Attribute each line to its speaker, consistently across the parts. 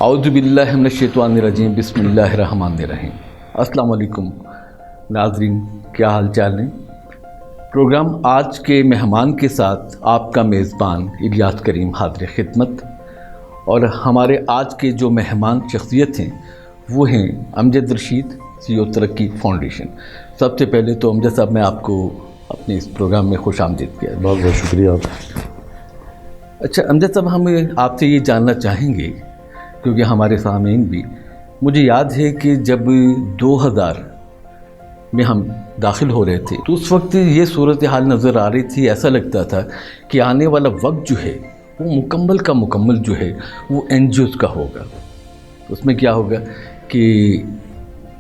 Speaker 1: اعوذ باللہ من الشیطان الرجیم، بسم اللہ الرحمن الرحیم۔ السلام علیکم ناظرین، کیا حال چال ہیں؟ پروگرام آج کے مہمان کے ساتھ آپ کا میزبان الیاس کریم حاضر خدمت، اور ہمارے آج کے جو مہمان شخصیت ہیں وہ ہیں امجد رشید، CEO ترقی فاؤنڈیشن۔ سب سے پہلے تو امجد صاحب میں آپ کو اپنے اس پروگرام میں خوش آمدید کیا۔
Speaker 2: بہت بہت شکریہ۔
Speaker 1: اچھا امجد صاحب، ہم آپ سے یہ جاننا چاہیں گے کیونکہ ہمارے سامعین بھی، مجھے یاد ہے کہ جب 2000 میں ہم داخل ہو رہے تھے تو اس وقت یہ صورتحال نظر آ رہی تھی، ایسا لگتا تھا کہ آنے والا وقت جو ہے وہ مکمل کا مکمل جو ہے وہ NGOs کا ہوگا۔ اس میں کیا ہوگا کہ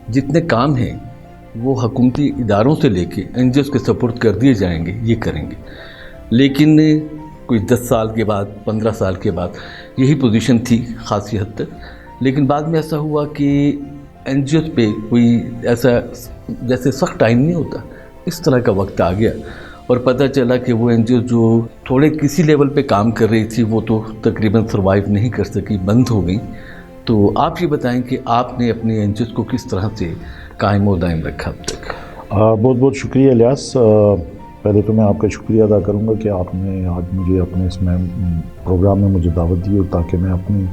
Speaker 1: جتنے کام ہیں وہ حکومتی اداروں سے لے کے NGOs کے سپورٹ کر دیے جائیں گے، یہ کریں گے۔ لیکن کوئی 10 سال کے بعد، 15 سال کے بعد یہی پوزیشن تھی خاصی حد تک، لیکن بعد میں ایسا ہوا کہ NGOs پہ کوئی ایسا جیسے سخت ٹائم نہیں ہوتا، اس طرح کا وقت آ گیا، اور پتہ چلا کہ وہ NGOs جو تھوڑے کسی لیول پہ کام کر رہی تھی وہ تو تقریباً سروائیو نہیں کر سکی، بند ہو گئیں۔ تو آپ یہ بتائیں کہ آپ نے اپنے NGOs کو کس طرح سے قائم و دائم رکھا اب تک؟
Speaker 2: بہت بہت شکریہ الیاس۔ پہلے تو میں آپ کا شکریہ ادا کروں گا کہ آپ نے آج مجھے اپنے اس میں پروگرام میں مجھے دعوت دی، تاکہ میں اپنی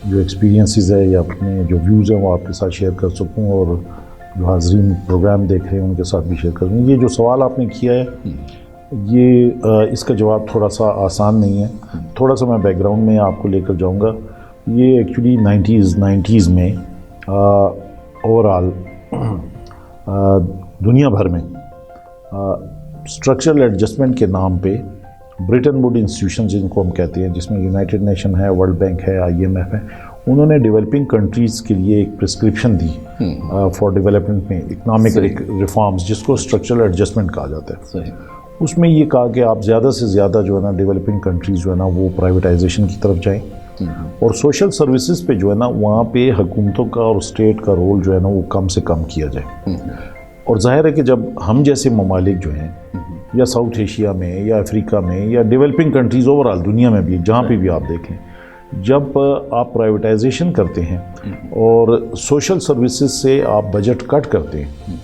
Speaker 2: جو ایکسپیرینسز ہے یا اپنے جو ویوز ہیں وہ آپ کے ساتھ شیئر کر سکوں، اور جو حاضرین پروگرام دیکھ رہے ہیں ان کے ساتھ بھی شیئر کروں۔ یہ جو سوال آپ نے کیا ہے یہ اس کا جواب تھوڑا سا آسان نہیں ہے۔ تھوڑا سا میں بیک گراؤنڈ میں آپ کو لے کر جاؤں گا۔ یہ ایکچولی 90s میں اوورآل دنیا بھر میں اسٹرکچرل ایڈجسٹمنٹ کے نام پہ برٹن ووڈ انسٹیٹیوشنز جن کو ہم کہتے ہیں، جس میں یونائٹڈ نیشن ہے، ورلڈ بینک ہے، IMF ہے، انہوں نے ڈیولپنگ کنٹریز کے لیے ایک پرسکرپشن دی فار ڈیولپمنٹ میں اکنامک ریفارمز، جس کو اسٹرکچرل ایڈجسٹمنٹ کہا جاتا ہے۔
Speaker 1: صحیح۔
Speaker 2: اس میں یہ کہا کہ آپ زیادہ سے زیادہ جو ہے نا ڈیولپنگ کنٹریز جو ہے نا وہ پرائیویٹائزیشن کی طرف جائیں، اور سوشل سروسز پہ جو ہے نا وہاں پہ حکومتوں کا اور اسٹیٹ کا رول جو ہے نا وہ کم سے کم کیا جائے۔ اور ظاہر ہے کہ جب ہم جیسے ممالک جو ہیں یا ساؤتھ ایشیا میں یا افریقہ میں یا ڈیولپنگ کنٹریز اوورآل دنیا میں بھی جہاں پہ بھی آپ دیکھیں، جب آپ پرائیویٹائزیشن کرتے ہیں اور سوشل سروسز سے آپ بجٹ کٹ کرتے ہیں،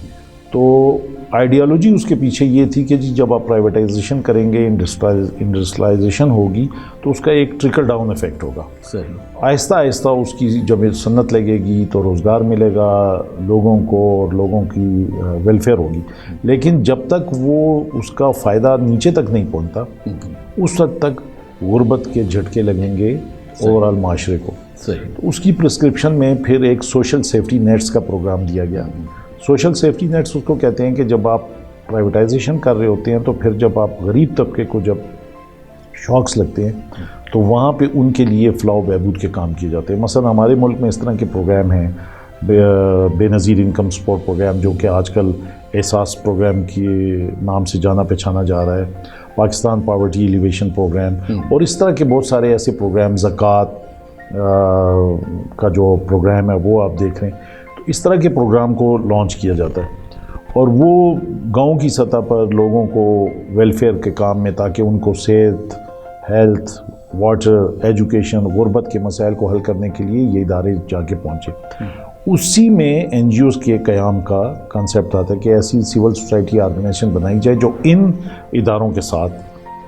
Speaker 2: تو آئیڈیالوجی اس کے پیچھے یہ تھی کہ جی جب آپ پرائیویٹائزیشن کریں گے، انڈسٹریلائزیشن ہوگی تو اس کا ایک ٹرکل ڈاؤن ایفیکٹ ہوگا۔
Speaker 1: صحیح۔
Speaker 2: آہستہ آہستہ اس کی جب سنت لگے گی تو روزگار ملے گا لوگوں کو اور لوگوں کی ویلفیئر ہوگی، لیکن جب تک وہ اس کا فائدہ نیچے تک نہیں پہنچتا اس وقت تک غربت کے جھٹکے لگیں گے اوورآل معاشرے کو۔
Speaker 1: صحیح۔
Speaker 2: تو اس کی پرسکرپشن میں پھر ایک سوشل سیفٹی نیٹس کا پروگرام دیا گیا۔ سوشل سیفٹی نیٹس اس کو کہتے ہیں کہ جب آپ پرائیویٹائزیشن کر رہے ہوتے ہیں تو پھر جب آپ غریب طبقے کو جب شاکس لگتے ہیں تو وہاں پہ ان کے لیے فلاح و بہبود کے کام کیے جاتے ہیں۔ مثلا ہمارے ملک میں اس طرح کے پروگرام ہیں، بے نظیر انکم سپورٹ پروگرام، جو کہ آج کل احساس پروگرام کے نام سے جانا پہچانا جا رہا ہے، پاکستان پاورٹی ایلیویشن پروگرام، اور اس طرح کے بہت سارے ایسے پروگرام، زکوٰۃ کا جو پروگرام ہے وہ آپ دیکھ رہے ہیں۔ تو اس طرح کے پروگرام کو لانچ کیا جاتا ہے، اور وہ گاؤں کی سطح پر لوگوں کو ویلفیئر کے کام میں، تاکہ ان کو صحت، ہیلتھ، واٹر، ایجوکیشن، غربت کے مسائل کو حل کرنے کے لیے یہ ادارے جا کے پہنچے۔ اسی میں NGOs کے قیام کا کنسیپٹ آتا ہے کہ ایسی سول سوسائٹی آرگنائزیشن بنائی جائے جو ان اداروں کے ساتھ،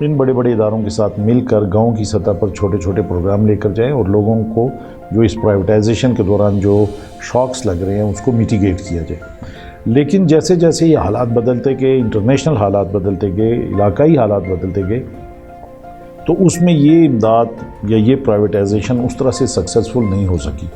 Speaker 2: ان بڑے بڑے اداروں کے ساتھ مل کر گاؤں کی سطح پر چھوٹے چھوٹے پروگرام لے کر جائیں، اور لوگوں کو جو اس پرائیویٹائزیشن کے دوران جو شاکس لگ رہے ہیں اس کو میٹیگیٹ کیا جائے۔ لیکن جیسے جیسے یہ حالات بدلتے گئے، انٹرنیشنل حالات بدلتے گئے، علاقائی حالات بدلتے گئے، تو اس میں یہ امداد یا یہ پرائیویٹائزیشن اس طرح سے سکسیزفل نہیں ہو سکی،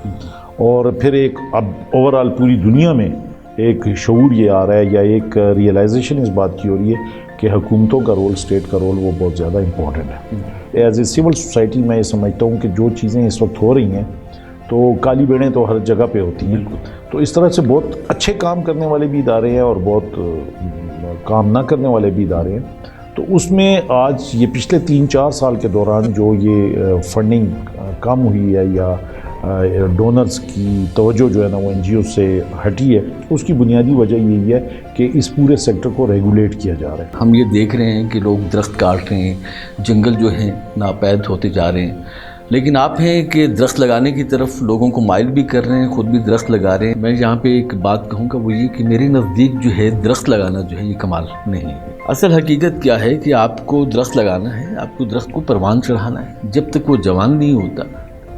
Speaker 2: اور پھر ایک اب اوورآل پوری دنیا میں ایک شعور یہ آ رہا ہے یا ایک ریئلائزیشن اس بات کی ہو رہی ہے کہ حکومتوں کا رول، اسٹیٹ کا رول وہ بہت زیادہ امپورٹنٹ ہے۔ ایز اے سول سوسائٹی میں یہ سمجھتا ہوں کہ جو چیزیں اس وقت ہو رہی ہیں تو کالی بیڑیں تو ہر جگہ پہ ہوتی ہیں، تو اس طرح سے بہت اچھے کام کرنے والے بھی ادارے ہیں اور بہت کام نہ کرنے والے بھی ادارے ہیں۔ تو اس میں آج یہ پچھلے 3-4 سال کے دوران جو یہ فنڈنگ کم ہوئی ہے یا ڈونرز کی توجہ جو ہے نا وہ NGO سے ہٹی ہے، اس کی بنیادی وجہ یہی ہے کہ اس پورے سیکٹر کو ریگولیٹ کیا جا رہا ہے۔
Speaker 1: ہم یہ دیکھ رہے ہیں کہ لوگ درخت کاٹ رہے ہیں، جنگل جو ہیں ناپید ہوتے جا رہے ہیں، لیکن آپ ہیں کہ درخت لگانے کی طرف لوگوں کو مائل بھی کر رہے ہیں، خود بھی درخت لگا رہے ہیں۔ میں یہاں پہ ایک بات کہوں گا، وہ یہ کہ میرے نزدیک جو ہے درخت لگانا جو ہے یہ کمال نہیں ہے۔ اصل حقیقت کیا ہے کہ آپ کو درخت لگانا ہے، آپ کو درخت کو پروان چڑھانا ہے۔ جب تک وہ جوان نہیں ہوتا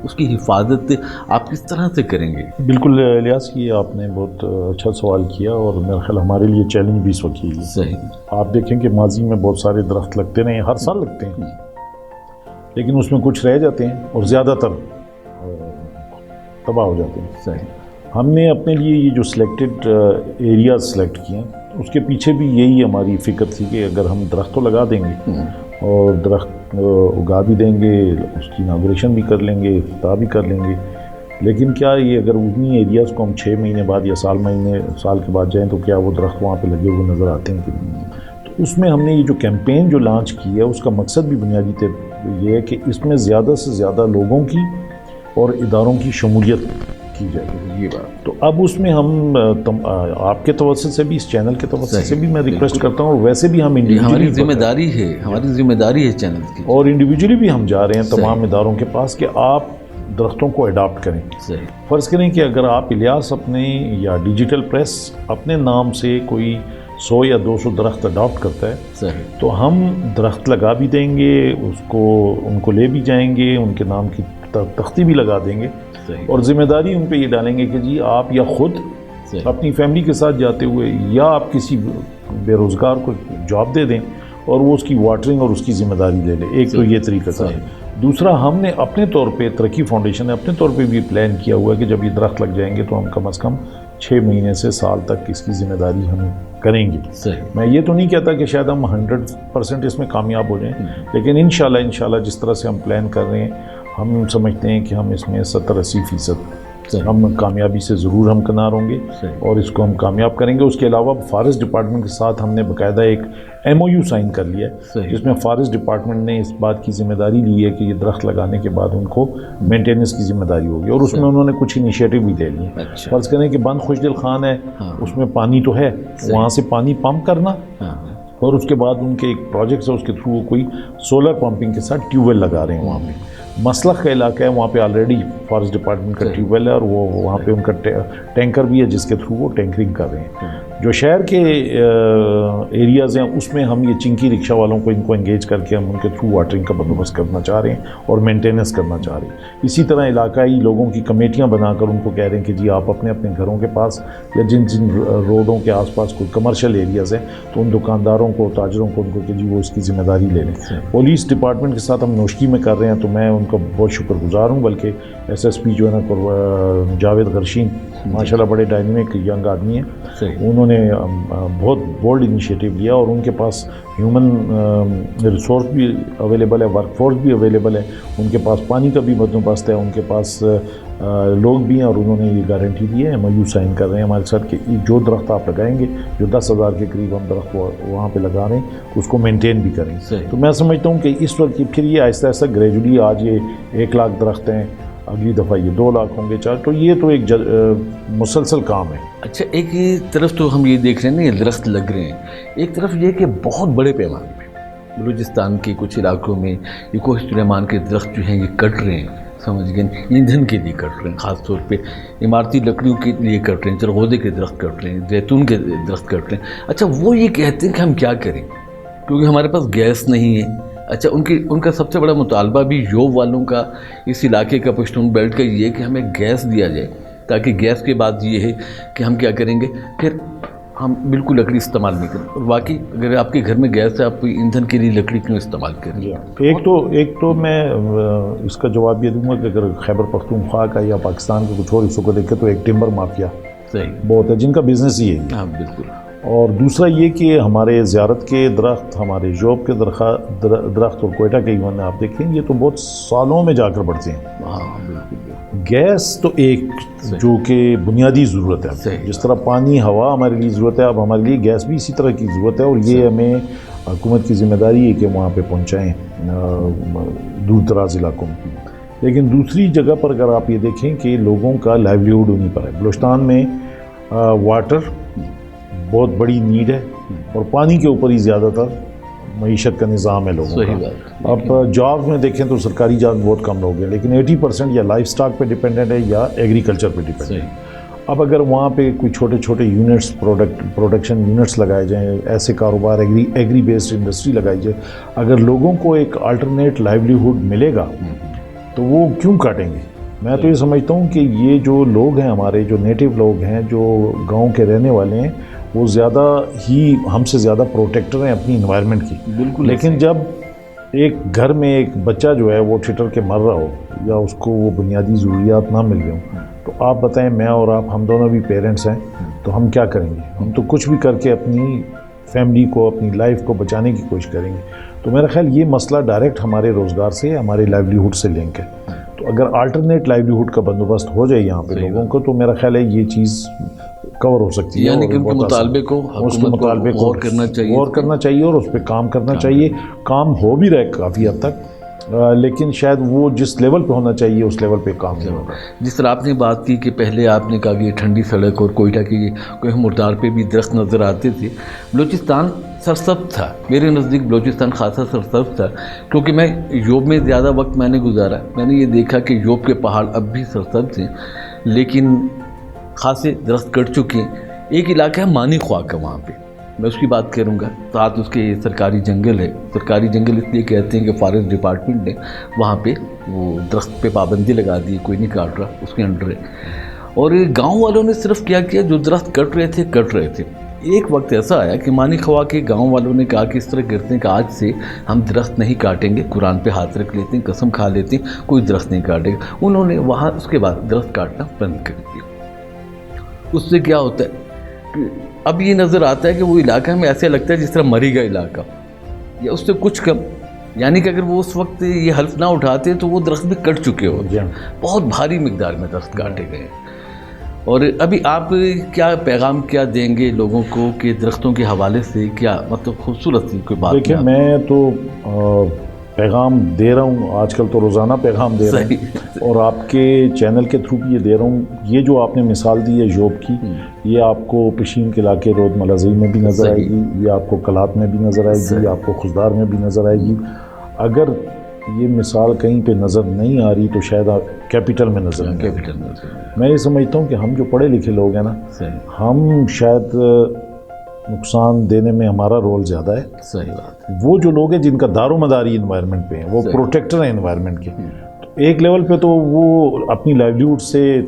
Speaker 1: اس کی حفاظت آپ کس طرح سے کریں گے؟
Speaker 2: بالکل الیاس، یہ آپ نے بہت اچھا سوال کیا، اور میرا خیال ہمارے لیے چیلنج بھی اس وقت یہی ہے۔
Speaker 1: صحیح۔
Speaker 2: آپ دیکھیں کہ ماضی میں بہت سارے درخت لگتے رہے ہیں، ہر سال لگتے ہیں، لیکن اس میں کچھ رہ جاتے ہیں اور زیادہ تر تباہ ہو جاتے ہیں۔
Speaker 1: صحیح۔
Speaker 2: ہم نے اپنے لیے یہ جو سلیکٹڈ ایریاز سلیکٹ کیے ہیں، اس کے پیچھے بھی یہی ہماری فکر تھی کہ اگر ہم درخت تو لگا دیں گے اور درخت اگا بھی دیں گے، اس کی اناگوریشن بھی کر لیں گے، افتتاح بھی کر لیں گے، لیکن کیا یہ اگر انہی ایریاز کو ہم 6 مہینے بعد یا سال کے بعد جائیں تو کیا وہ درخت وہاں پہ لگے ہوئے نظر آتے ہیں کہ نہیں؟ تو اس میں ہم نے یہ جو کیمپین جو لانچ کی ہے، اس کا مقصد بھی بنیادی طور یہ ہے کہ اس میں زیادہ سے زیادہ لوگوں کی اور اداروں کی شمولیت کی جائے گی۔
Speaker 1: یہ بات
Speaker 2: تو اب اس میں ہم آپ کے توسط سے بھی، اس چینل کے توسط سے بھی میں ریکویسٹ کرتا ہوں، اور ویسے بھی ہم
Speaker 1: ہماری ذمہ داری ہے، ہماری ذمہ داری ہے چینل کی،
Speaker 2: اور انڈیویجولی بھی ہم جا رہے ہیں تمام اداروں کے پاس کہ آپ درختوں کو اڈاپٹ کریں۔
Speaker 1: صحیح۔
Speaker 2: فرض کریں کہ اگر آپ الیاس اپنے یا ڈیجیٹل پریس اپنے نام سے کوئی 100 یا 200 درخت اڈاپٹ کرتا ہے،
Speaker 1: صحیح،
Speaker 2: تو ہم درخت لگا بھی دیں گے، ان کو لے بھی جائیں گے، ان کے نام کی تختی بھی لگا دیں گے، اور ذمہ داری ان پہ یہ ڈالیں گے کہ جی آپ یا خود اپنی فیملی کے ساتھ جاتے ہوئے یا آپ کسی بے روزگار کو جاب دے دیں اور وہ اس کی واٹرنگ اور اس کی ذمہ داری لے لے۔ ایک تو یہ طریقہ کار ہے۔ دوسرا، ہم نے اپنے طور پہ ترقی فاؤنڈیشن نے اپنے طور پہ بھی پلان کیا ہوا ہے کہ جب یہ درخت لگ جائیں گے تو ہم کم از کم 6 مہینے سے سال تک اس کی ذمہ داری ہم کریں گے۔ میں یہ تو نہیں کہتا کہ شاید ہم 100% اس میں کامیاب ہو جائیں، لیکن انشاءاللہ جس طرح سے ہم پلان کر رہے ہیں، ہم سمجھتے ہیں کہ ہم اس میں 70-80% ہم کامیابی سے ضرور ہمکنار ہوں گے اور اس کو ہم کامیاب کریں گے۔ اس کے علاوہ فارسٹ ڈپارٹمنٹ کے ساتھ ہم نے باقاعدہ ایک MOU سائن کر لیا ہے، جس میں فارسٹ ڈپارٹمنٹ نے اس بات کی ذمہ داری لی ہے کہ یہ درخت لگانے کے بعد ان کو مینٹیننس کی ذمہ داری ہوگی، اور اس میں انہوں نے کچھ انیشیٹو بھی لے لیے۔ فرض کریں کہ بند خوشدل خان ہے، اس میں پانی تو ہے، وہاں سے پانی پمپ کرنا، اور اس کے بعد ان کے ایک پروجیکٹ ہے، اس کے تھرو وہ کوئی سولر پمپنگ کے ساتھ ٹیوب ویل لگا رہے ہیں وہاں پہ۔ مسلخ کا علاقہ ہے، وہاں پہ آلریڈی فارسٹ ڈپارٹمنٹ کا ٹیوب ویل ہے، اور وہ وہاں پہ ان کا ٹینکر بھی ہے جس کے تھرو وہ ٹینکرنگ کر رہے ہیں۔ جو شہر کے ایریاز ہیں اس میں ہم یہ چنکی رکشہ والوں کو ان کو انگیج کر کے ہم ان کے تھرو واٹرنگ کا بندوبست کرنا چاہ رہے ہیں اور مینٹیننس کرنا چاہ رہے ہیں۔ اسی طرح علاقائی لوگوں کی کمیٹیاں بنا کر ان کو کہہ رہے ہیں کہ جی آپ اپنے اپنے گھروں کے پاس یا جن روڈوں کے آس پاس کوئی کمرشل ایریاز ہیں تو ان دکانداروں کو، تاجروں کو ان کو کہ جی وہ اس کی ذمہ داری لے لیں۔ پولیس ڈپارٹمنٹ کے ساتھ ہم نوشکی میں کر رہے ہیں، تو میں ان کا بہت شکر گزار ہوں، بلکہ SSP جو ہے نا جاوید غرشین ماشاءاللہ بڑے ڈائنامک ینگ آدمی ہیں، انہوں نے بہت بولڈ انیشیٹو لیا، اور ان کے پاس ہیومن ریسورس بھی اویلیبل ہے، ورک فورس بھی اویلیبل ہے، ان کے پاس پانی کا بھی بندوبست ہے، ان کے پاس لوگ بھی ہیں، اور انہوں نے یہ گارنٹی دی ہے، MOU سائن کر رہے ہیں ہمارے ساتھ کہ جو درخت آپ لگائیں گے، جو 10,000 کے قریب ہم درخت وہاں پہ لگا رہے ہیں، اس کو مینٹین بھی کریں۔ تو میں سمجھتا ہوں کہ اس وقت پھر یہ آہستہ آہستہ گریجولی، آج یہ 1 لاکھ درخت ہیں، اگلی دفعہ یہ 2 لاکھ ہوں گے، 4، تو یہ تو ایک مسلسل کام ہے۔
Speaker 1: اچھا، ایک طرف تو ہم یہ دیکھ رہے ہیں نا یہ درخت لگ رہے ہیں، ایک طرف یہ کہ بہت بڑے پیمانے پہ بلوچستان کے کچھ علاقوں میں یہ کوہ سلیمان کے درخت جو ہیں یہ کٹ رہے ہیں، سمجھ گئے، ایندھن کے لیے کٹ رہے ہیں، خاص طور پہ عمارتی لکڑیوں کے لیے کٹ رہے ہیں، چرغوزے کے درخت کٹ رہے ہیں، زیتون کے درخت کٹ رہے ہیں۔ اچھا، وہ یہ کہتے ہیں کہ ہم کیا کریں کیونکہ ہمارے پاس گیس نہیں ہے۔ اچھا، ان کا سب سے بڑا مطالبہ بھی یوب والوں کا، اس علاقے کا، پشتون بیلٹ کا یہ ہے کہ ہمیں گیس دیا جائے، تاکہ گیس کے بعد یہ ہے کہ ہم کیا کریں گے، پھر ہم بالکل لکڑی استعمال نہیں کریں۔ اور واقعی اگر آپ کے گھر میں گیس ہے، آپ ایندھن کے لیے لکڑی کیوں استعمال کریں؟
Speaker 2: ایک تو میں اس کا جواب یہ دوں گا کہ اگر خیبر پختونخوا کا یا پاکستان کے کچھ اور حصوں کو دیکھیں تو ایک ٹمبر مافیا بہت ہے جن کا بزنس ہی ہے۔
Speaker 1: ہاں بالکل۔
Speaker 2: اور دوسرا یہ کہ ہمارے زیارت کے درخت، ہمارے جوب کے درخت اور کوئٹہ کے ایون آپ دیکھیں یہ تو بہت سالوں میں جا کر بڑھتے ہیں۔
Speaker 1: ہاں بالکل۔
Speaker 2: گیس تو ایک جو کہ بنیادی ضرورت ہے، جس طرح پانی، ہوا ہمارے لیے ضرورت ہے، اب ہمارے لیے گیس بھی اسی طرح کی ضرورت ہے، اور یہ ہمیں حکومت کی ذمہ داری ہے کہ وہاں پہ پہنچائیں دور دراز علاقوں میں۔ لیکن دوسری جگہ پر اگر آپ یہ دیکھیں کہ لوگوں کا لائیولیہوڈ انہیں پر ہے، بلوچستان میں واٹر بہت بڑی نیڈ ہے، اور پانی کے اوپر ہی زیادہ تر معیشت کا نظام ہے لوگوں
Speaker 1: صحیح
Speaker 2: کا.
Speaker 1: بات.
Speaker 2: اب جابس میں دیکھیں تو سرکاری جاب بہت کم لوگ ہیں، لیکن 80% یا لائف سٹاک پہ ڈیپینڈنٹ ہے یا ایگریکلچر پہ ڈیپینڈنٹ ہے. اب اگر وہاں پہ کوئی چھوٹے چھوٹے یونٹس پروڈکشن یونٹس لگائے جائیں، ایسے کاروبار ایگری بیسڈ انڈسٹری لگائی جائے، اگر لوگوں کو ایک الٹرنیٹ لائیولیہوڈ ملے گا تو وہ کیوں کاٹیں گے؟ میں تو یہ سمجھتا ہوں کہ یہ جو لوگ ہیں ہمارے، جو نیٹو لوگ ہیں، جو گاؤں کے رہنے والے ہیں، وہ زیادہ ہی ہم سے زیادہ پروٹیکٹر ہیں اپنی انوائرمنٹ کی.
Speaker 1: بالکل.
Speaker 2: لیکن جب ایک گھر میں ایک بچہ جو ہے وہ ٹھٹر کے مر رہا ہو یا اس کو وہ بنیادی ضروریات نہ مل رہے ہوں، تو آپ بتائیں، میں اور آپ ہم دونوں بھی پیرنٹس ہیں، تو ہم کیا کریں گے؟ ہم تو کچھ بھی کر کے اپنی فیملی کو، اپنی لائف کو بچانے کی کوشش کریں گے. تو میرا خیال یہ مسئلہ ڈائریکٹ ہمارے روزگار سے، ہمارے لائیولیہوڈ سے لنک ہے. تو اگر الٹرنیٹ لائیولیہوڈ کا بندوبست ہو جائے یہاں پہ لوگوں کو، تو میرا خیال ہے یہ چیز کور ہو سکتی ہے.
Speaker 1: یعنی کہ ان کے مطالبے کو حکومت کو غور کرنا چاہیے،
Speaker 2: غور کرنا چاہیے اور اس پہ کام کرنا چاہیے. کام ہو بھی رہا ہے کافی حد تک، لیکن شاید وہ جس لیول پہ ہونا چاہیے اس لیول پہ کام نہیں ہوگا.
Speaker 1: جس طرح آپ نے بات کی کہ پہلے آپ نے کہا کہ یہ ٹھنڈی سڑک اور کوئٹہ کی کوہ مردار پہ بھی درخت نظر آتے تھے. بلوچستان سرسبز تھا، میرے نزدیک بلوچستان خاصا سرسبز تھا، کیونکہ میں یوب میں زیادہ وقت میں نے گزارا. میں نے یہ دیکھا کہ یوب کے پہاڑ اب بھی سرسبز ہیں، لیکن خاصے درخت کٹ چکے ہیں. ایک علاقہ ہے مانی خواہ کا، وہاں پہ میں اس کی بات کروں گا. ساتھ اس کے سرکاری جنگل ہے. سرکاری جنگل اس لیے کہتے ہیں کہ فارسٹ ڈپارٹمنٹ نے وہاں پہ وہ درخت پہ پابندی لگا دی، کوئی نہیں کاٹ رہا، اس کے انڈر ہے. اور گاؤں والوں نے صرف کیا کیا، جو درخت کٹ رہے تھے. ایک وقت ایسا آیا کہ مانی خواہ کے گاؤں والوں نے کہا کہ اس طرح کرتے ہیں کہ آج سے ہم درخت نہیں کاٹیں گے، قرآن پہ ہاتھ رکھ لیتے ہیں، قسم کھا لیتے ہیں کوئی درخت نہیں کاٹے گا. انہوں نے وہاں اس کے بعد درخت کاٹنا بند کر دیا. اس سے کیا ہوتا ہے کہ اب یہ نظر آتا ہے کہ وہ علاقہ ہمیں ایسے لگتا ہے جس طرح مری گا علاقہ، یا اس سے کچھ کم. یعنی کہ اگر وہ اس وقت یہ حلف نہ اٹھاتے تو وہ درخت بھی کٹ چکے ہوتے. بہت بھاری مقدار میں درخت کاٹے گئے. اور ابھی آپ کیا پیغام کیا دیں گے لوگوں کو کہ درختوں کے حوالے سے کیا مطلب خوبصورت سی کوئی بات؟
Speaker 2: دیکھیں، میں تو پیغام دے رہا ہوں، آج کل تو روزانہ پیغام دے رہا ہوں، اور آپ کے چینل کے تھرو بھی یہ دے رہا ہوں. یہ جو آپ نے مثال دی ہے یوب کی، یہ آپ کو پشین کے علاقے رود ملازی میں بھی نظر آئے گی، یہ آپ کو کلات میں بھی نظر آئے گی، آپ کو خزدار میں بھی نظر آئے گی. اگر یہ مثال کہیں پہ نظر نہیں آ رہی تو شاید کیپٹل میں نظر نہیں آ رہی. میں یہ سمجھتا ہوں کہ ہم جو پڑھے لکھے لوگ ہیں نا، ہم شاید نقصان دینے میں ہمارا رول زیادہ ہے.
Speaker 1: صحیح بات.
Speaker 2: وہ جو لوگ ہیں جن کا دار و مداری انوائرمنٹ پہ ہیں، وہ پروٹیکٹر ہیں انوائرمنٹ کے. ایک لیول پہ تو وہ اپنی لائیولیہوڈ سے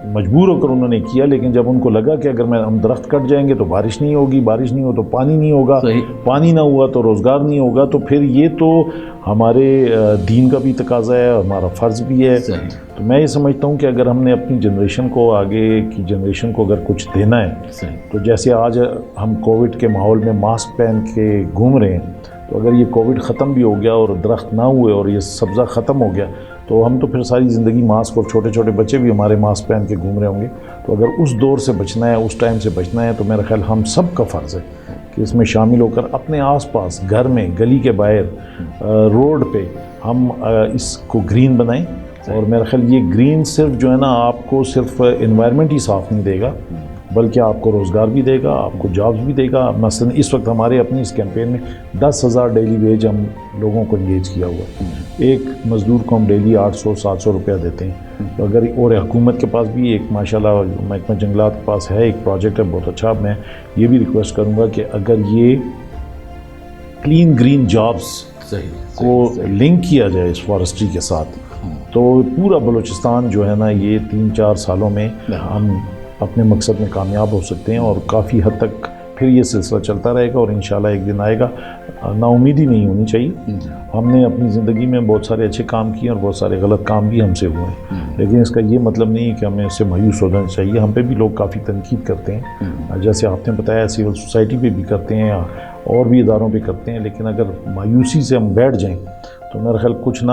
Speaker 2: مجبور ہو کر انہوں نے کیا، لیکن جب ان کو لگا کہ اگر ہم درخت کٹ جائیں گے تو بارش نہیں ہوگی، بارش نہیں ہو تو پانی نہیں ہوگا، پانی نہ ہوا تو روزگار نہیں ہوگا، تو پھر یہ تو ہمارے دین کا بھی تقاضا ہے، ہمارا فرض بھی ہے. تو میں یہ سمجھتا ہوں کہ اگر ہم نے اپنی جنریشن کو، آگے کی جنریشن کو اگر کچھ دینا ہے، تو جیسے آج ہم کووڈ کے ماحول میں ماسک پہن کے گھوم رہے ہیں، تو اگر یہ کووڈ ختم بھی ہو گیا اور درخت نہ ہوئے اور یہ سبزہ ختم ہو گیا، تو ہم تو پھر ساری زندگی ماسک، اور چھوٹے چھوٹے بچے بھی ہمارے ماسک پہن کے گھوم رہے ہوں گے. تو اگر اس دور سے بچنا ہے، اس ٹائم سے بچنا ہے، تو میرا خیال ہم سب کا فرض ہے کہ اس میں شامل ہو کر اپنے آس پاس، گھر میں، گلی کے باہر، روڈ پہ ہم اس کو گرین بنائیں. اور میرا خیال یہ گرین صرف جو ہے نا، آپ کو صرف انوائرمنٹ ہی صاف نہیں دے گا، بلکہ آپ کو روزگار بھی دے گا، آپ کو جابز بھی دے گا. مثلا اس وقت ہمارے اپنی اس کیمپین میں 10,000 ڈیلی ویج ہم لوگوں کو انگیج کیا ہوا ہے. ایک مزدور کو ہم ڈیلی 800-700 روپیہ دیتے ہیں. تو اگر اور حکومت کے پاس بھی ایک ماشاءاللہ محکمہ جنگلات کے پاس ہے، ایک پروجیکٹ ہے بہت اچھا. میں یہ بھی ریکویسٹ کروں گا کہ اگر یہ کلین گرین جابز کو لنک کیا جائے اس فارسٹری کے ساتھ، تو پورا بلوچستان جو ہے نا، یہ 3-4 سالوں میں ہم اپنے مقصد میں کامیاب ہو سکتے ہیں. اور کافی حد تک پھر یہ سلسلہ چلتا رہے گا، اور انشاءاللہ ایک دن آئے گا. نا امیدی نہیں ہونی چاہیے. ہم نے اپنی زندگی میں بہت سارے اچھے کام کیے اور بہت سارے غلط کام بھی ہم سے ہوئے ہیں، لیکن اس کا یہ مطلب نہیں کہ ہمیں اس سے مایوس ہو جانا چاہیے. ہم پہ بھی لوگ کافی تنقید کرتے ہیں، جیسے آپ نے بتایا سول سوسائٹی پہ بھی کرتے ہیں اور بھی اداروں پہ کرتے ہیں. لیکن اگر مایوسی سے ہم بیٹھ جائیں تو میرا خیال کچھ نہ